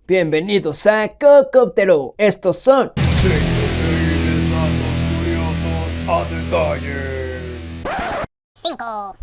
Bienvenidos a Cocóptero. Estos son 5 increíbles datos curiosos a detalle. 5.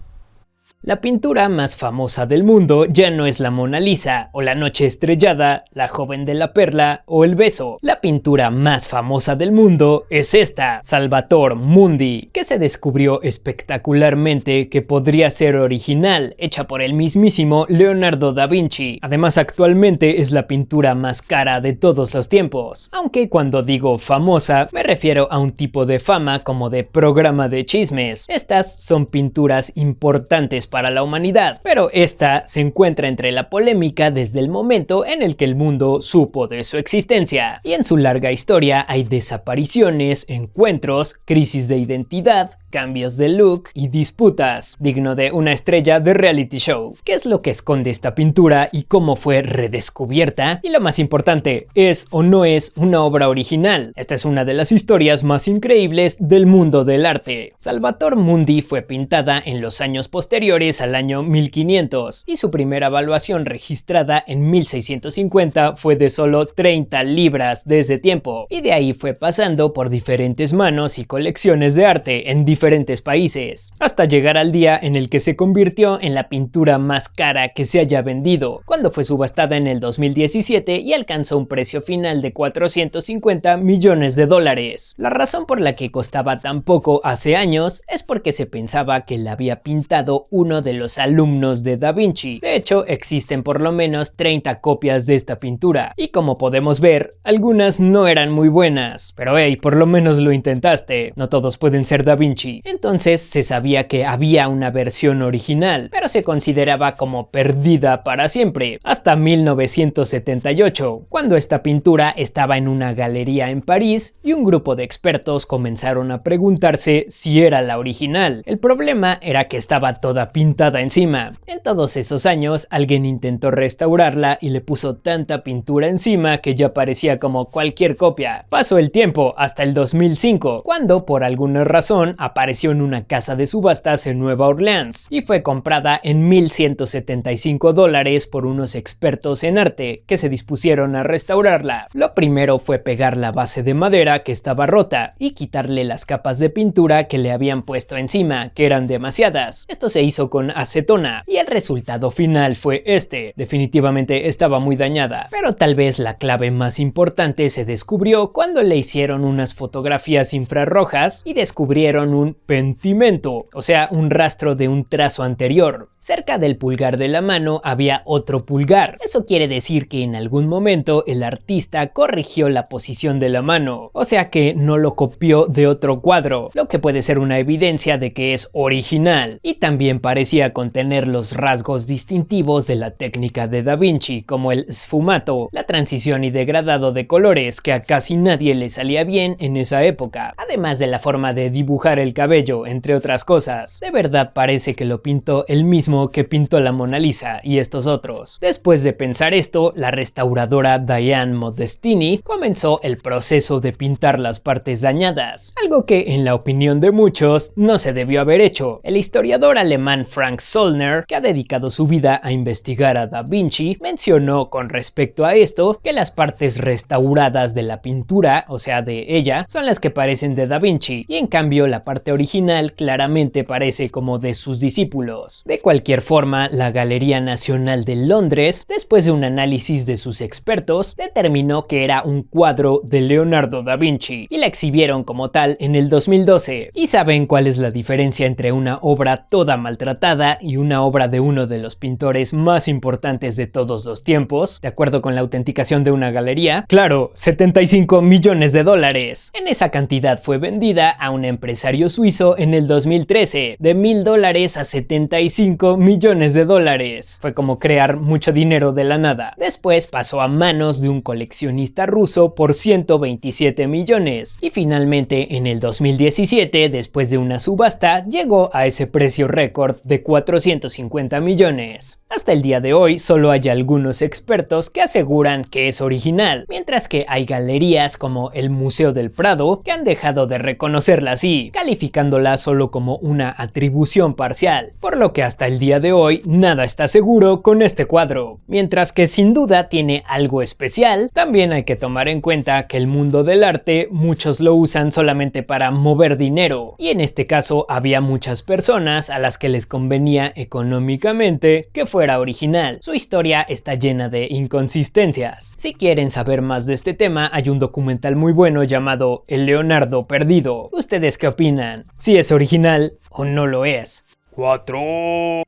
La pintura más famosa del mundo ya no es la Mona Lisa, o la Noche Estrellada, la Joven de la Perla o el Beso. La pintura más famosa del mundo es esta, Salvator Mundi, que se descubrió espectacularmente que podría ser original, hecha por el mismísimo Leonardo da Vinci. Además, actualmente es la pintura más cara de todos los tiempos. Aunque cuando digo famosa, me refiero a un tipo de fama como de programa de chismes. Estas son pinturas importantes para la humanidad, pero esta se encuentra entre la polémica desde el momento en el que el mundo supo de su existencia, y en su larga historia hay desapariciones, encuentros, crisis de identidad, cambios de look y disputas, digno de una estrella de reality show. ¿Qué es lo que esconde esta pintura y cómo fue redescubierta? Y lo más importante, ¿es o no es una obra original? Esta es una de las historias más increíbles del mundo del arte. Salvator Mundi fue pintada en los años posteriores al año 1500 y su primera evaluación registrada en 1650 fue de solo 30 libras de ese tiempo, y de ahí fue pasando por diferentes manos y colecciones de arte en diferentes países, hasta llegar al día en el que se convirtió en la pintura más cara que se haya vendido, cuando fue subastada en el 2017 y alcanzó un precio final de 450 millones de dólares. La razón por la que costaba tan poco hace años es porque se pensaba que la había pintado uno de los alumnos de Da Vinci. De hecho, existen por lo menos 30 copias de esta pintura, y como podemos ver, algunas no eran muy buenas. Pero hey, por lo menos lo intentaste, no todos pueden ser Da Vinci. Entonces se sabía que había una versión original, pero se consideraba como perdida para siempre, hasta 1978, cuando esta pintura estaba en una galería en París y un grupo de expertos comenzaron a preguntarse si era la original. El problema era que estaba toda pintada encima. En todos esos años, alguien intentó restaurarla y le puso tanta pintura encima que ya parecía como cualquier copia. Pasó el tiempo hasta el 2005, cuando por alguna razón apareció en una casa de subastas en Nueva Orleans y fue comprada en $1,175 por unos expertos en arte que se dispusieron a restaurarla. Lo primero fue pegar la base de madera que estaba rota y quitarle las capas de pintura que le habían puesto encima, que eran demasiadas. Esto se hizo con acetona y el resultado final fue este. Definitivamente estaba muy dañada, pero tal vez la clave más importante se descubrió cuando le hicieron unas fotografías infrarrojas y descubrieron un pentimento, o sea, un rastro de un trazo anterior. Cerca del pulgar de la mano había otro pulgar. Eso quiere decir que en algún momento el artista corrigió la posición de la mano, o sea que no lo copió de otro cuadro, lo que puede ser una evidencia de que es original. Y también parecía contener los rasgos distintivos de la técnica de Da Vinci, como el sfumato, la transición y degradado de colores que a casi nadie le salía bien en esa época, además de la forma de dibujar el cabello, entre otras cosas. De verdad parece que lo pintó el mismo que pintó la Mona Lisa y estos otros. Después de pensar esto, la restauradora Diane Modestini comenzó el proceso de pintar las partes dañadas, algo que en la opinión de muchos no se debió haber hecho. El historiador alemán Frank Zollner, que ha dedicado su vida a investigar a Da Vinci, mencionó con respecto a esto que las partes restauradas de la pintura, o sea de ella, son las que parecen de Da Vinci, y en cambio la parte original claramente parece como de sus discípulos. De cualquier forma, la Galería Nacional de Londres, después de un análisis de sus expertos, determinó que era un cuadro de Leonardo da Vinci y la exhibieron como tal en el 2012. ¿Y saben cuál es la diferencia entre una obra toda maltratada y una obra de uno de los pintores más importantes de todos los tiempos, de acuerdo con la autenticación de una galería? Claro, 75 millones de dólares. En esa cantidad fue vendida a un empresario suizo en el 2013, de $1,000 a 75 millones de dólares. Fue como crear mucho dinero de la nada. Después pasó a manos de un coleccionista ruso por 127 millones y finalmente en el 2017, después de una subasta, llegó a ese precio récord de 450 millones. Hasta el día de hoy solo hay algunos expertos que aseguran que es original, mientras que hay galerías como el Museo del Prado que han dejado de reconocerla así, calificándola solo como una atribución parcial, por lo que hasta el día de hoy nada está seguro con este cuadro. Mientras que sin duda tiene algo especial, también hay que tomar en cuenta que el mundo del arte muchos lo usan solamente para mover dinero, y en este caso había muchas personas a las que les convenía económicamente que fuera original. Su historia está llena de inconsistencias. Si quieren saber más de este tema, hay un documental muy bueno llamado El Leonardo Perdido. ¿Ustedes qué opinan? ¿Si es original o no lo es? 4.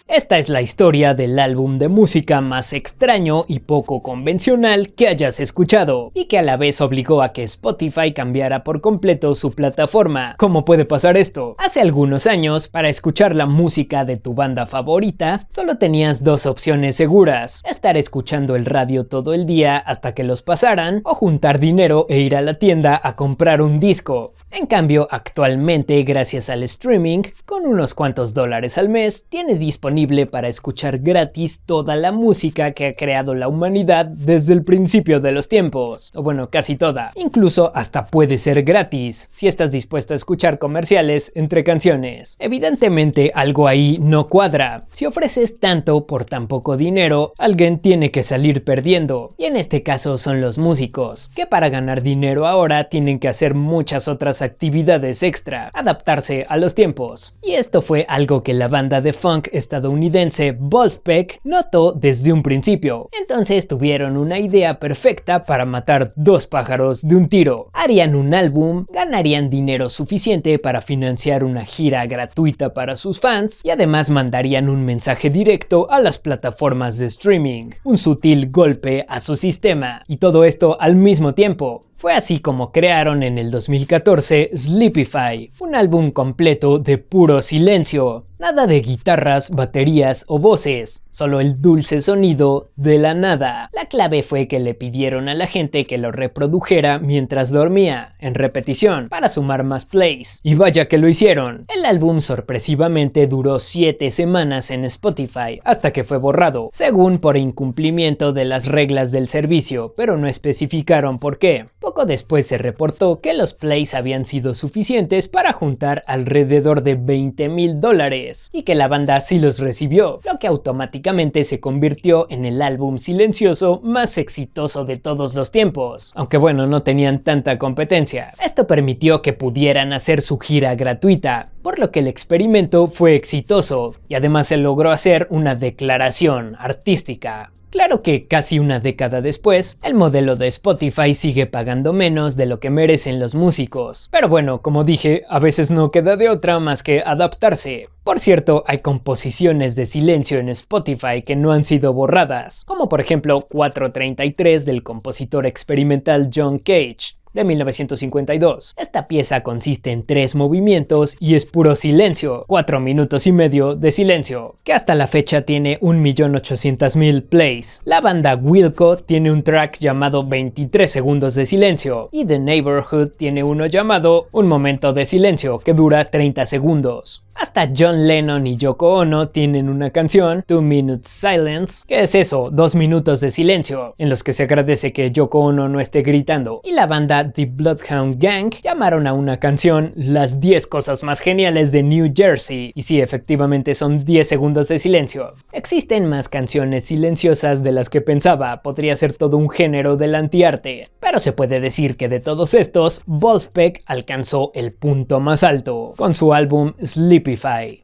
Esta es la historia del álbum de música más extraño y poco convencional que hayas escuchado, y que a la vez obligó a que Spotify cambiara por completo su plataforma. ¿Cómo puede pasar esto? Hace algunos años, para escuchar la música de tu banda favorita, solo tenías dos opciones seguras: estar escuchando el radio todo el día hasta que los pasaran, o juntar dinero e ir a la tienda a comprar un disco. En cambio, actualmente, gracias al streaming, con unos cuantos dólares al mes, tienes disponible para escuchar gratis toda la música que ha creado la humanidad desde el principio de los tiempos. O bueno, casi toda. Incluso hasta puede ser gratis, si estás dispuesto a escuchar comerciales entre canciones. Evidentemente, algo ahí no cuadra. Si ofreces tanto por tan poco dinero, alguien tiene que salir perdiendo. Y en este caso son los músicos, que para ganar dinero ahora tienen que hacer muchas otras actividades extra, adaptarse a los tiempos. Y esto fue algo que la banda de funk estadounidense Wolfpack notó desde un principio. Entonces tuvieron una idea perfecta para matar dos pájaros de un tiro. Harían un álbum, ganarían dinero suficiente para financiar una gira gratuita para sus fans y además mandarían un mensaje directo a las plataformas de streaming. Un sutil golpe a su sistema. Y todo esto al mismo tiempo. Fue así como crearon en el 2014 Sleepify, un álbum completo de puro silencio. Nada de guitarras, baterías o voces, solo el dulce sonido de la nada. La clave fue que le pidieron a la gente que lo reprodujera mientras dormía, en repetición, para sumar más plays. Y vaya que lo hicieron. El álbum sorpresivamente duró 7 semanas en Spotify, hasta que fue borrado, según por incumplimiento de las reglas del servicio, pero no especificaron por qué. Poco después se reportó que los plays habían sido suficientes para juntar alrededor de $20,000 y que la banda sí los recibió, lo que automáticamente se convirtió en el álbum silencioso más exitoso de todos los tiempos, aunque bueno, no tenían tanta competencia. Esto permitió que pudieran hacer su gira gratuita, por lo que el experimento fue exitoso y además se logró hacer una declaración artística. Claro que casi una década después, el modelo de Spotify sigue pagando menos de lo que merecen los músicos. Pero bueno, como dije, a veces no queda de otra más que adaptarse. Por cierto, hay composiciones de silencio en Spotify que no han sido borradas, como por ejemplo 433 del compositor experimental John Cage, de 1952. Esta pieza consiste en 3 movimientos y es puro silencio, 4 minutos y medio de silencio, que hasta la fecha tiene 1.800.000 plays. La banda Wilco tiene un track llamado 23 segundos de silencio y The Neighborhood tiene uno llamado Un momento de silencio que dura 30 segundos. Hasta John Lennon y Yoko Ono tienen una canción, 2 Minutes Silence, que es eso, 2 minutos de silencio, en los que se agradece que Yoko Ono no esté gritando. Y la banda The Bloodhound Gang llamaron a una canción Las 10 cosas más geniales de New Jersey, y sí, efectivamente son 10 segundos de silencio. Existen más canciones silenciosas de las que pensaba, podría ser todo un género del antiarte, pero se puede decir que de todos estos, Wolfpack alcanzó el punto más alto, con su álbum Sleepify.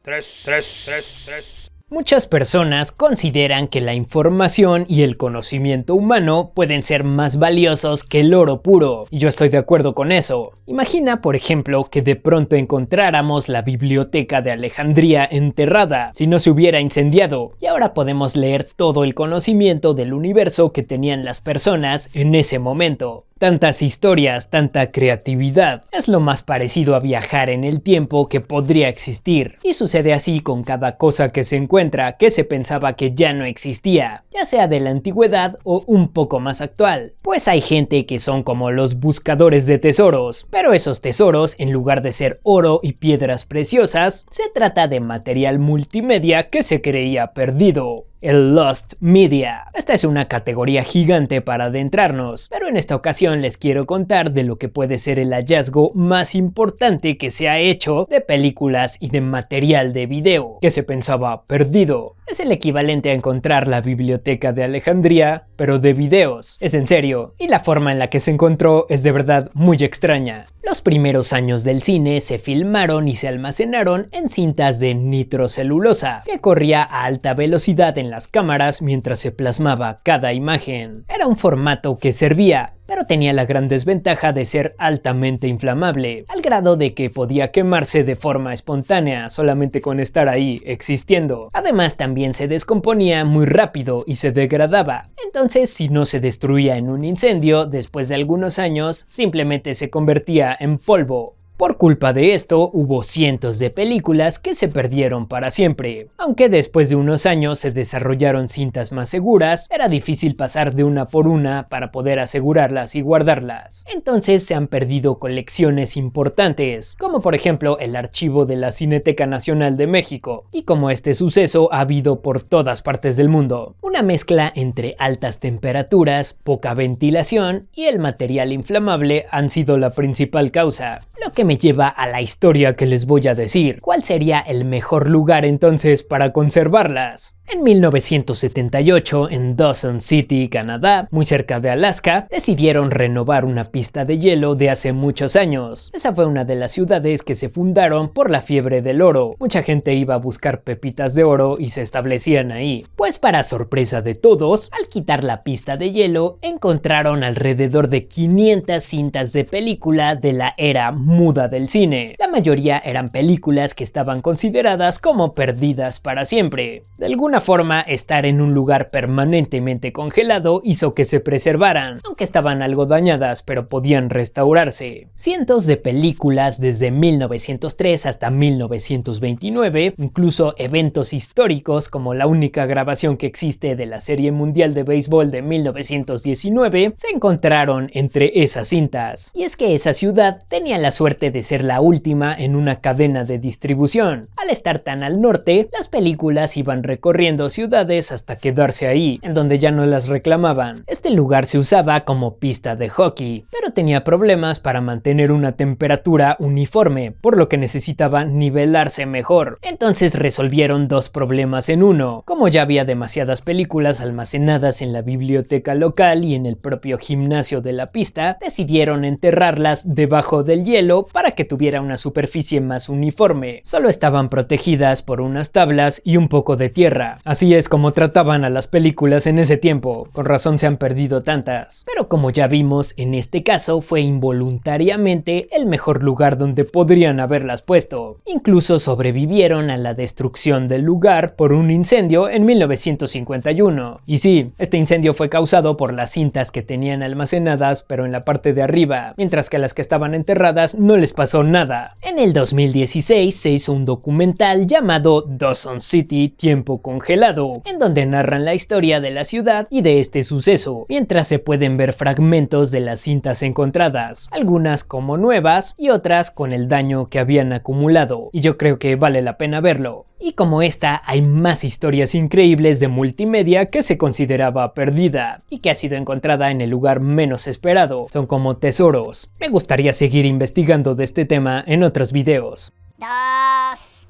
3. Muchas personas consideran que la información y el conocimiento humano pueden ser más valiosos que el oro puro, y yo estoy de acuerdo con eso. Imagina, por ejemplo, que de pronto encontráramos la biblioteca de Alejandría enterrada, si no se hubiera incendiado, y ahora podemos leer todo el conocimiento del universo que tenían las personas en ese momento. tantas historias, tanta creatividad. Es lo más parecido a viajar en el tiempo que podría existir. Y sucede así con cada cosa que se encuentra, que se pensaba que ya no existía, ya sea de la antigüedad o un poco más actual. Pues hay gente que son como los buscadores de tesoros, pero esos tesoros, en lugar de ser oro y piedras preciosas, se trata de material multimedia que se creía perdido. El Lost Media. Esta es una categoría gigante para adentrarnos, pero en esta ocasión les quiero contar de lo que puede ser el hallazgo más importante que se ha hecho de películas y de material de video, que se pensaba perdido. Es el equivalente a encontrar la biblioteca de Alejandría, pero de videos. Es en serio, y la forma en la que se encontró es de verdad muy extraña. Los primeros años del cine se filmaron y se almacenaron en cintas de nitrocelulosa, que corría a alta velocidad en las cámaras mientras se plasmaba cada imagen. Era un formato que servía, pero tenía la gran desventaja de ser altamente inflamable, al grado de que podía quemarse de forma espontánea solamente con estar ahí existiendo. Además, también se descomponía muy rápido y se degradaba. Entonces, si no se destruía en un incendio, después de algunos años, simplemente se convertía en polvo. Por culpa de esto, hubo cientos de películas que se perdieron para siempre. Aunque después de unos años se desarrollaron cintas más seguras, era difícil pasar de una por una para poder asegurarlas y guardarlas. Entonces se han perdido colecciones importantes, como por ejemplo el archivo de la Cineteca Nacional de México, y como este suceso ha habido por todas partes del mundo. Una mezcla entre altas temperaturas, poca ventilación y el material inflamable han sido la principal causa. Lo que me lleva a la historia que les voy a decir. ¿Cuál sería el mejor lugar entonces para conservarlas? En 1978, en Dawson City, Canadá, muy cerca de Alaska, decidieron renovar una pista de hielo de hace muchos años. Esa fue una de las ciudades que se fundaron por la fiebre del oro. Mucha gente iba a buscar pepitas de oro y se establecían ahí. Pues para sorpresa de todos, al quitar la pista de hielo, encontraron alrededor de 500 cintas de película de la era muda del cine. La mayoría eran películas que estaban consideradas como perdidas para siempre. De alguna forma, estar en un lugar permanentemente congelado hizo que se preservaran, aunque estaban algo dañadas, pero podían restaurarse. Cientos de películas desde 1903 hasta 1929, incluso eventos históricos como la única grabación que existe de la Serie Mundial de Béisbol de 1919, se encontraron entre esas cintas. Y es que esa ciudad tenía la suerte de ser la última en una cadena de distribución. Al estar tan al norte, las películas iban recorriendo ciudades hasta quedarse ahí, en donde ya no las reclamaban. Este lugar se usaba como pista de hockey, pero tenía problemas para mantener una temperatura uniforme, por lo que necesitaba nivelarse mejor. Entonces resolvieron dos problemas en uno. Como ya había demasiadas películas almacenadas en la biblioteca local y en el propio gimnasio de la pista, decidieron enterrarlas debajo del hielo para que tuviera una superficie más uniforme. Solo estaban protegidas por unas tablas y un poco de tierra. Así es como trataban a las películas en ese tiempo, con razón se han perdido tantas. Pero como ya vimos, en este caso fue involuntariamente el mejor lugar donde podrían haberlas puesto. Incluso sobrevivieron a la destrucción del lugar por un incendio en 1951. Y sí, este incendio fue causado por las cintas que tenían almacenadas, pero en la parte de arriba, mientras que a las que estaban enterradas no les pasó nada. En el 2016 se hizo un documental llamado Dawson City, Tiempo Congelado, en donde narran la historia de la ciudad y de este suceso, mientras se pueden ver fragmentos de las cintas encontradas, algunas como nuevas y otras con el daño que habían acumulado, y yo creo que vale la pena verlo. Y como esta, hay más historias increíbles de multimedia que se consideraba perdida y que ha sido encontrada en el lugar menos esperado. Son como tesoros. Me gustaría seguir investigando de este tema en otros videos. 2.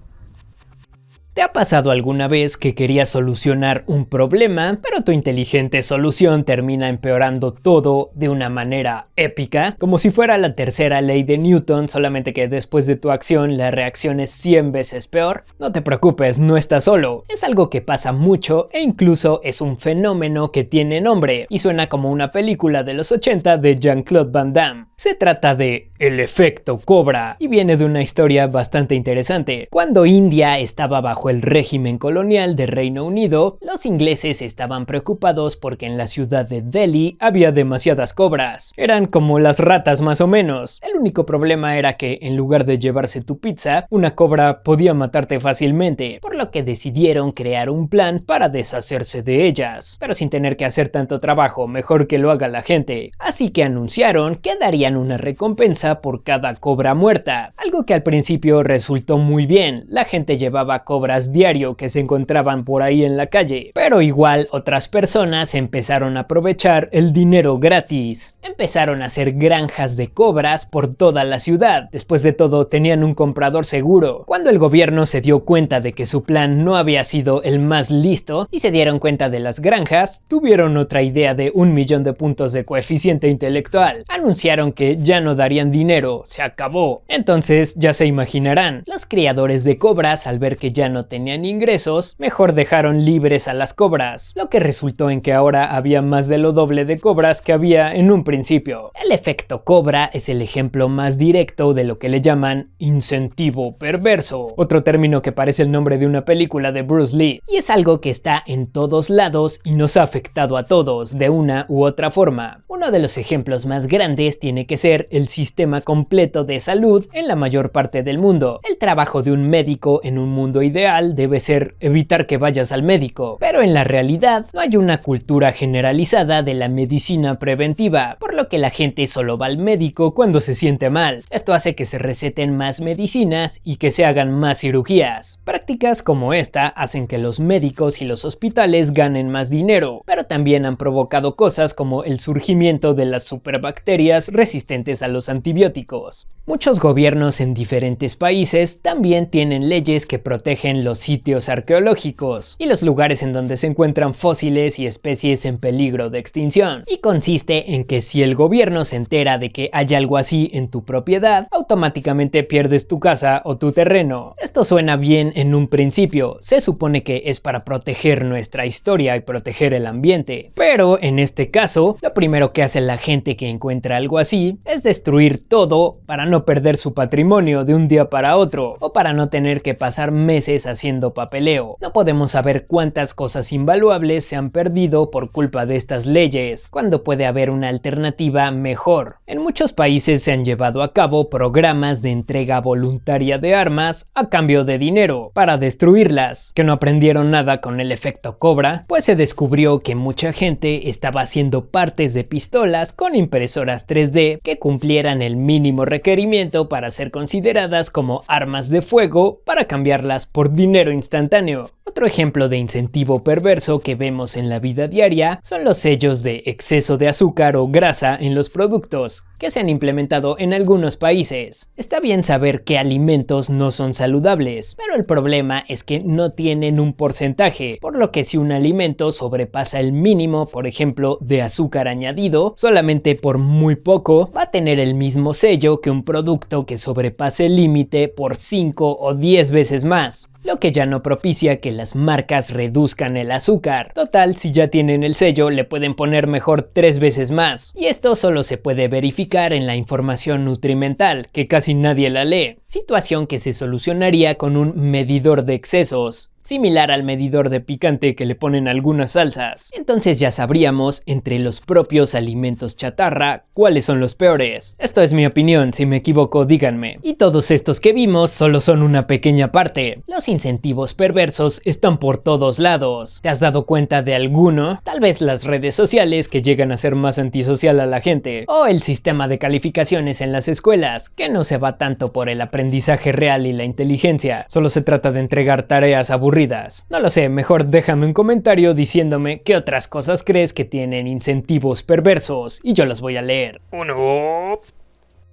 ¿Te ha pasado alguna vez que querías solucionar un problema, pero tu inteligente solución termina empeorando todo de una manera épica? Como si fuera la tercera ley de Newton, solamente que después de tu acción la reacción es 100 veces peor. No te preocupes, no estás solo. Es algo que pasa mucho e incluso es un fenómeno que tiene nombre y suena como una película de los 80 de Jean-Claude Van Damme. Se trata de el efecto Cobra y viene de una historia bastante interesante. Cuando India estaba bajo el régimen colonial de Reino Unido, los ingleses estaban preocupados porque en la ciudad de Delhi había demasiadas cobras. Eran como las ratas más o menos. El único problema era que en lugar de llevarse tu pizza, una cobra podía matarte fácilmente, por lo que decidieron crear un plan para deshacerse de ellas. Pero sin tener que hacer tanto trabajo, mejor que lo haga la gente. Así que anunciaron que darían una recompensa por cada cobra muerta, algo que al principio resultó muy bien. La gente llevaba cobras diario que se encontraban por ahí en la calle, pero igual otras personas empezaron a aprovechar el dinero gratis. Empezaron a hacer granjas de cobras por toda la ciudad. Después de todo, tenían un comprador seguro. Cuando el gobierno se dio cuenta de que su plan no había sido el más listo y se dieron cuenta de las granjas, tuvieron otra idea de 1.000.000 de puntos de coeficiente intelectual. Anunciaron que ya no darían dinero, se acabó. Entonces ya se imaginarán, los criadores de cobras, al ver que ya no tenían ingresos, mejor dejaron libres a las cobras, lo que resultó en que ahora había más de lo doble de cobras que había en un principio. El efecto Cobra es el ejemplo más directo de lo que le llaman incentivo perverso, otro término que parece el nombre de una película de Bruce Lee, y es algo que está en todos lados y nos ha afectado a todos de una u otra forma. Uno de los ejemplos más grandes tiene que ser el sistema completo de salud en la mayor parte del mundo. El trabajo de un médico en un mundo ideal debe ser evitar que vayas al médico, pero en la realidad no hay una cultura generalizada de la medicina preventiva, por lo que la gente solo va al médico cuando se siente mal. Esto hace que se receten más medicinas y que se hagan más cirugías. Prácticas como esta hacen que los médicos y los hospitales ganen más dinero, pero también han provocado cosas como el surgimiento de las superbacterias resistentes a los antibióticos. Muchos gobiernos en diferentes países también tienen leyes que protegen los sitios arqueológicos y los lugares en donde se encuentran fósiles y especies en peligro de extinción. Y consiste en que si el gobierno se entera de que hay algo así en tu propiedad, automáticamente pierdes tu casa o tu terreno. Esto suena bien en un principio, se supone que es para proteger nuestra historia y proteger el ambiente, pero en este caso, lo primero que hace la gente que encuentra algo así es destruir todo para no perder su patrimonio de un día para otro o para no tener que pasar meses haciendo papeleo. No podemos saber cuántas cosas invaluables se han perdido por culpa de estas leyes, cuando puede haber una alternativa mejor. En muchos países se han llevado a cabo programas de entrega voluntaria de armas a cambio de dinero para destruirlas, que no aprendieron nada con el efecto Cobra, pues se descubrió que mucha gente estaba haciendo partes de pistolas con impresoras 3D que cumplieran el mínimo requerimiento para ser consideradas como armas de fuego para cambiarlas por dinero instantáneo. Otro ejemplo de incentivo perverso que vemos en la vida diaria son los sellos de exceso de azúcar o grasa en los productos, que se han implementado en algunos países. Está bien saber que alimentos no son saludables, pero el problema es que no tienen un porcentaje, por lo que si un alimento sobrepasa el mínimo, por ejemplo, de azúcar añadido, solamente por muy poco, va a tener el mismo sello que un producto que sobrepase el límite por 5 o 10 veces más, lo que ya no propicia que las marcas reduzcan el azúcar. Total, si ya tienen el sello, le pueden poner mejor 3 veces más. Y esto solo se puede verificar en la información nutrimental, que casi nadie la lee. Situación que se solucionaría con un medidor de excesos, similar al medidor de picante que le ponen algunas salsas. Entonces ya sabríamos, entre los propios alimentos chatarra, cuáles son los peores. Esto es mi opinión, si me equivoco díganme. Y todos estos que vimos solo son una pequeña parte. Los incentivos perversos están por todos lados. ¿Te has dado cuenta de alguno? Tal vez las redes sociales, que llegan a ser más antisocial a la gente, o el sistema de calificaciones en las escuelas, que no se va tanto por el aprendizaje real y la inteligencia, solo se trata de entregar tareas aburridas. No lo sé, mejor déjame un comentario diciéndome qué otras cosas crees que tienen incentivos perversos y yo los voy a leer. 1.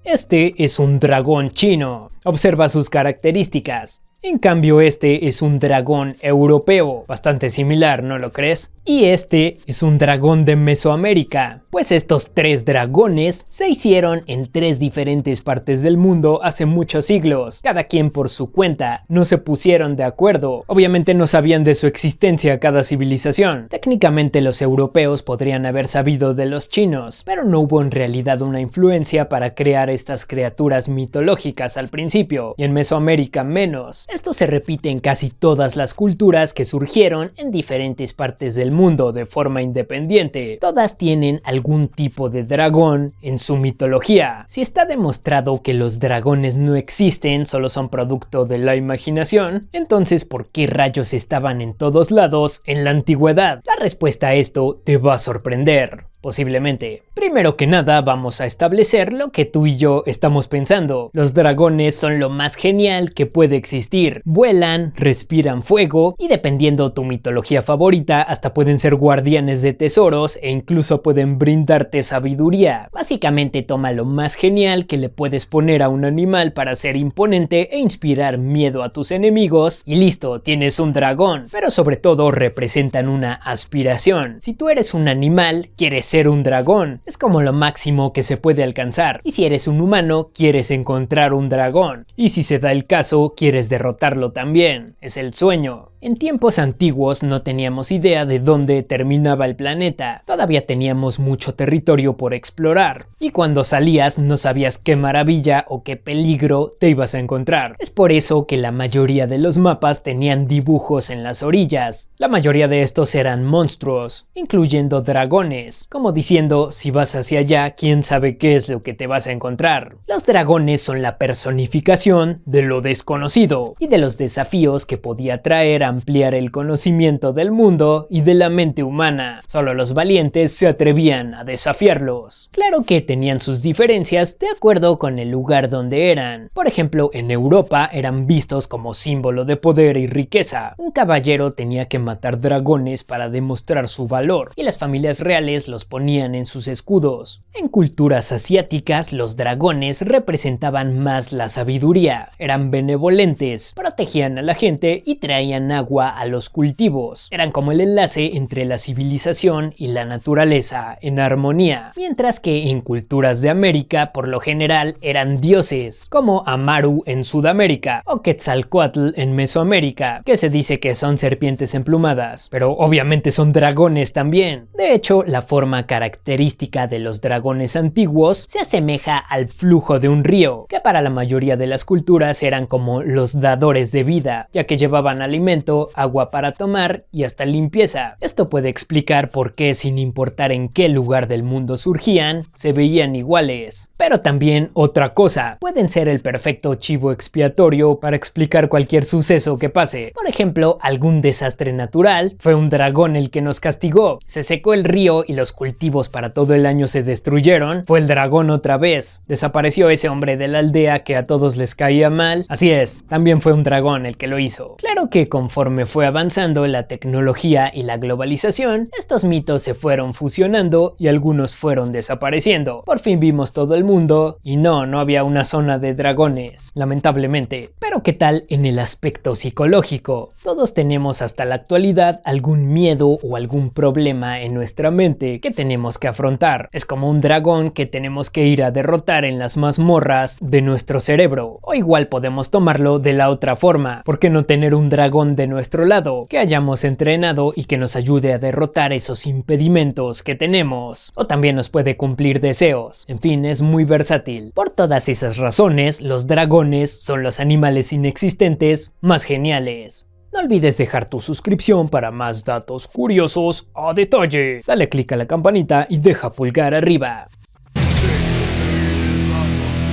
Este es un dragón chino. Observa sus características. En cambio este es un dragón europeo, bastante similar, ¿no lo crees? Y este es un dragón de Mesoamérica, pues estos tres dragones se hicieron en tres diferentes partes del mundo hace muchos siglos, cada quien por su cuenta, no se pusieron de acuerdo, obviamente no sabían de su existencia cada civilización. Técnicamente los europeos podrían haber sabido de los chinos, pero no hubo en realidad una influencia para crear estas criaturas mitológicas al principio, y en Mesoamérica menos. Esto se repite en casi todas las culturas que surgieron en diferentes partes del mundo de forma independiente. Todas tienen algún tipo de dragón en su mitología. Si está demostrado que los dragones no existen, solo son producto de la imaginación, entonces ¿por qué rayos estaban en todos lados en la antigüedad? La respuesta a esto te va a sorprender. Posiblemente. Primero que nada vamos a establecer lo que tú y yo estamos pensando. Los dragones son lo más genial que puede existir. Vuelan, respiran fuego y dependiendo tu mitología favorita hasta pueden ser guardianes de tesoros e incluso pueden brindarte sabiduría. Básicamente toma lo más genial que le puedes poner a un animal para ser imponente e inspirar miedo a tus enemigos y listo, tienes un dragón. Pero sobre todo representan una aspiración. Si tú eres un animal, quieres ser un dragón, es como lo máximo que se puede alcanzar, y si eres un humano, quieres encontrar un dragón, y si se da el caso, quieres derrotarlo también, es el sueño. En tiempos antiguos no teníamos idea de dónde terminaba el planeta, todavía teníamos mucho territorio por explorar, y cuando salías no sabías qué maravilla o qué peligro te ibas a encontrar. Es por eso que la mayoría de los mapas tenían dibujos en las orillas. La mayoría de estos eran monstruos, incluyendo dragones, como diciendo, si vas hacia allá, quién sabe qué es lo que te vas a encontrar. Los dragones son la personificación de lo desconocido y de los desafíos que podía traer ampliar el conocimiento del mundo y de la mente humana. Solo los valientes se atrevían a desafiarlos. Claro que tenían sus diferencias de acuerdo con el lugar donde eran. Por ejemplo, en Europa eran vistos como símbolo de poder y riqueza. Un caballero tenía que matar dragones para demostrar su valor y las familias reales los ponían en sus escudos. En culturas asiáticas, los dragones representaban más la sabiduría. Eran benevolentes, protegían a la gente y traían agua a los cultivos. Eran como el enlace entre la civilización y la naturaleza en armonía. Mientras que en culturas de América, por lo general, eran dioses, como Amaru en Sudamérica o Quetzalcóatl en Mesoamérica, que se dice que son serpientes emplumadas, pero obviamente son dragones también. De hecho, la forma característica de los dragones antiguos se asemeja al flujo de un río, que para la mayoría de las culturas eran como los dadores de vida, ya que llevaban alimento, agua para tomar y hasta limpieza. Esto puede explicar por qué, sin importar en qué lugar del mundo surgían, se veían iguales. Pero también otra cosa, pueden ser el perfecto chivo expiatorio para explicar cualquier suceso que pase. Por ejemplo, algún desastre natural, fue un dragón el que nos castigó, se secó el río y los cultivos para todo el año se destruyeron, fue el dragón otra vez. Desapareció ese hombre de la aldea que a todos les caía mal, así es, también fue un dragón el que lo hizo. Claro que conforme fue avanzando la tecnología y la globalización, estos mitos se fueron fusionando y algunos fueron desapareciendo. Por fin vimos todo el mundo y no había una zona de dragones, lamentablemente. Pero ¿qué tal en el aspecto psicológico? Todos tenemos hasta la actualidad algún miedo o algún problema en nuestra mente que tenemos que afrontar. Es como un dragón que tenemos que ir a derrotar en las mazmorras de nuestro cerebro. O igual podemos tomarlo de la otra forma. ¿Por qué no tener un dragón de nuestro lado que hayamos entrenado y que nos ayude a derrotar esos impedimentos que tenemos? O también nos puede cumplir deseos. En fin, es muy versátil. Por todas esas razones, los dragones son los animales inexistentes más geniales. No olvides dejar tu suscripción para más datos curiosos a detalle. Dale click a la campanita y deja pulgar arriba. Datos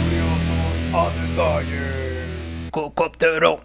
curiosos a detalle. Cocoptero.